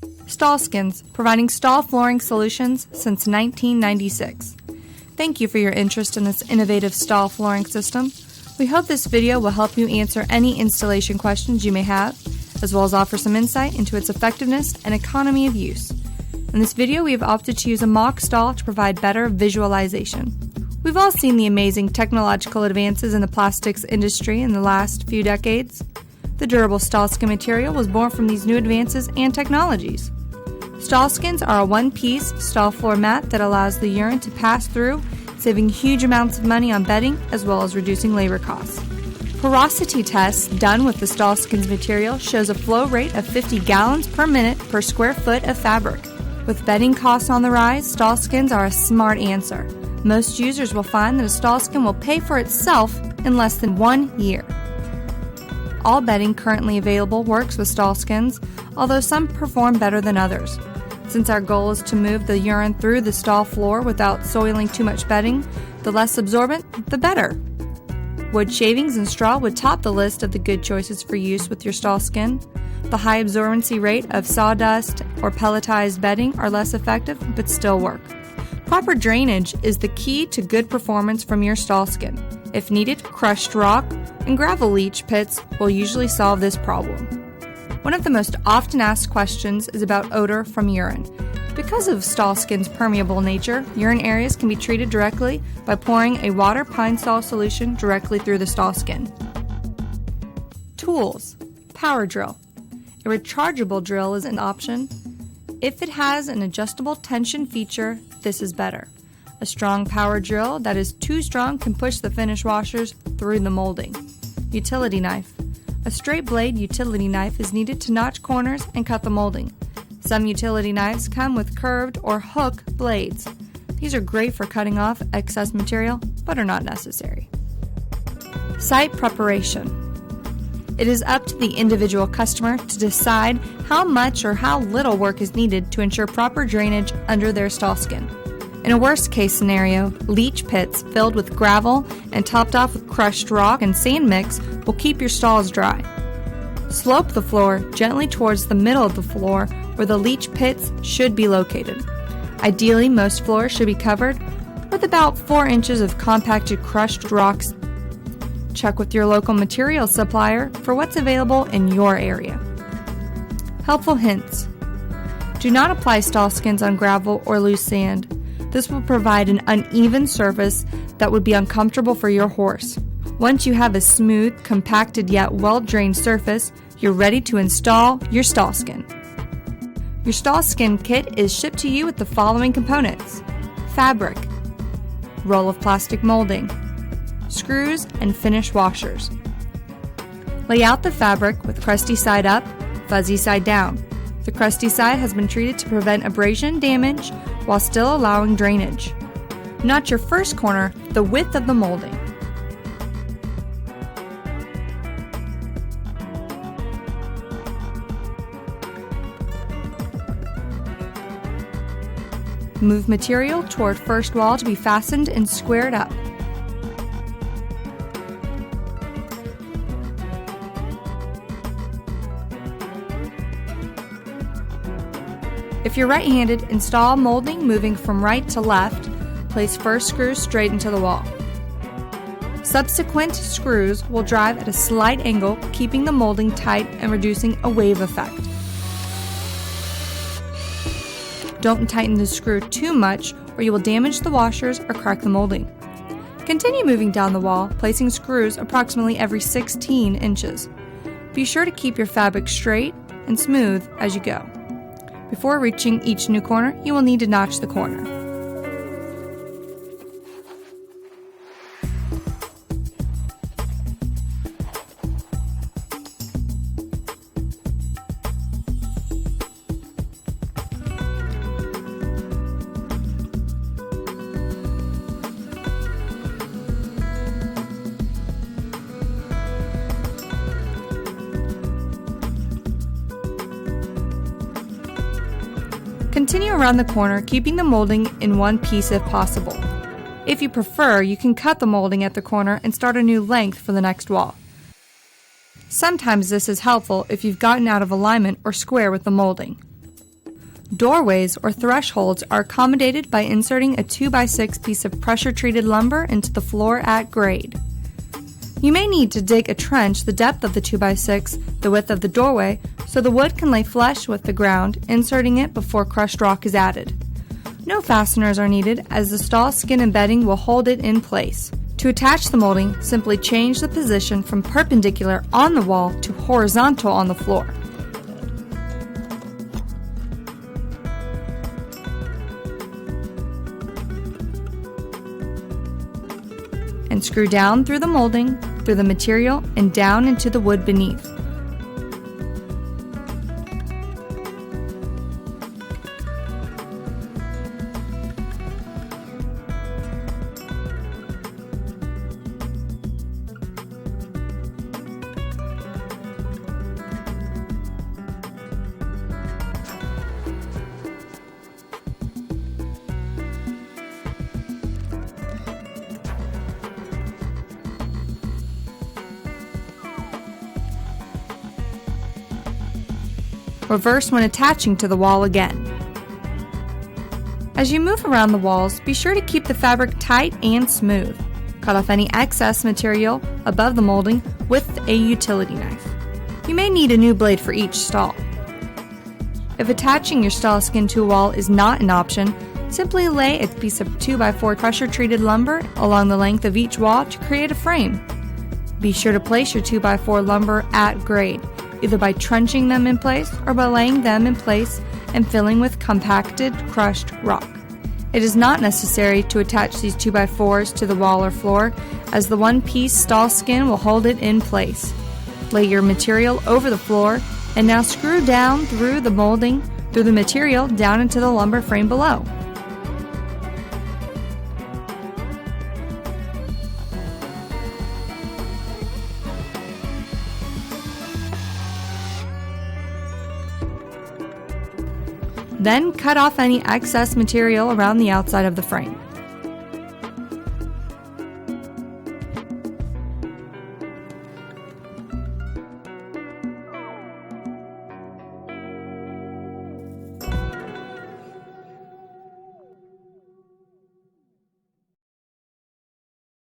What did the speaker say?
Stallskins, providing stall flooring solutions since 1996. Thank you for your interest in this innovative stall flooring system. We hope this video will help you answer any installation questions you may have, as well as offer some insight into its effectiveness and economy of use. In this video, we have opted to use a mock stall to provide better visualization. We've all seen the amazing technological advances in the plastics industry in the last few decades. The durable Stallskin material was born from these new advances and technologies. Stallskins are a one-piece stall floor mat that allows the urine to pass through, saving huge amounts of money on bedding as well as reducing labor costs. Porosity tests done with the Stallskins material shows a flow rate of 50 gallons per minute per square foot of fabric. With bedding costs on the rise, Stallskins are a smart answer. Most users will find that a Stallskin will pay for itself in less than 1 year. All bedding currently available works with Stallskins, although some perform better than others. Since our goal is to move the urine through the stall floor without soiling too much bedding, the less absorbent, the better. Wood shavings and straw would top the list of the good choices for use with your Stallskin. The high absorbency rate of sawdust or pelletized bedding are less effective but still work. Proper drainage is the key to good performance from your Stallskin. If needed, crushed rock and gravel leach pits will usually solve this problem. One of the most often asked questions is about odor from urine. Because of Stallskin's permeable nature, urine areas can be treated directly by pouring a water pine sol solution directly through the Stallskin. Tools. Power drill. A rechargeable drill is an option. If it has an adjustable tension feature, this is better. A strong power drill that is too strong can push the finish washers through the molding. Utility knife. A straight blade utility knife is needed to notch corners and cut the molding. Some utility knives come with curved or hook blades. These are great for cutting off excess material, but are not necessary. Site preparation. It is up to the individual customer to decide how much or how little work is needed to ensure proper drainage under their Stallskin. In a worst-case scenario, leach pits filled with gravel and topped off with crushed rock and sand mix will keep your stalls dry. Slope the floor gently towards the middle of the floor where the leach pits should be located. Ideally, most floors should be covered with about 4 inches of compacted crushed rocks. Check with your local material supplier for what's available in your area. Helpful hints. Do not apply Stallskins on gravel or loose sand. This will provide an uneven surface that would be uncomfortable for your horse. Once you have a smooth, compacted yet well-drained surface, you're ready to install your Stallskin. Your Stallskin kit is shipped to you with the following components: fabric, roll of plastic molding, screws, and finish washers. Lay out the fabric with crusty side up, fuzzy side down. The crusty side has been treated to prevent abrasion damage while still allowing drainage. Notch your first corner the width of the molding. Move material toward first wall to be fastened and squared up. If you're right-handed, install molding moving from right to left. Place first screws straight into the wall. Subsequent screws will drive at a slight angle, keeping the molding tight and reducing a wave effect. Don't tighten the screw too much or you will damage the washers or crack the molding. Continue moving down the wall, placing screws approximately every 16 inches. Be sure to keep your fabric straight and smooth as you go. Before reaching each new corner, you will need to notch the corner. Continue around the corner, keeping the molding in one piece if possible. If you prefer, you can cut the molding at the corner and start a new length for the next wall. Sometimes this is helpful if you've gotten out of alignment or square with the molding. Doorways or thresholds are accommodated by inserting a 2x6 piece of pressure-treated lumber into the floor at grade. You may need to dig a trench the depth of the 2x6, the width of the doorway, so the wood can lay flush with the ground, inserting it before crushed rock is added. No fasteners are needed, as the STALLSKIN embedding will hold it in place. To attach the molding, simply change the position from perpendicular on the wall to horizontal on the floor. And screw down through the molding, through the material, and down into the wood beneath. Reverse when attaching to the wall again. As you move around the walls, be sure to keep the fabric tight and smooth. Cut off any excess material above the molding with a utility knife. You may need a new blade for each stall. If attaching your STALLSKIN to a wall is not an option, simply lay a piece of 2x4 pressure-treated lumber along the length of each wall to create a frame. Be sure to place your 2x4 lumber at grade, either by trenching them in place or by laying them in place and filling with compacted, crushed rock. It is not necessary to attach these 2x4s to the wall or floor, as the one-piece STALLSKIN will hold it in place. Lay your material over the floor and now screw down through the molding, through the material down into the lumber frame below. Then cut off any excess material around the outside of the frame.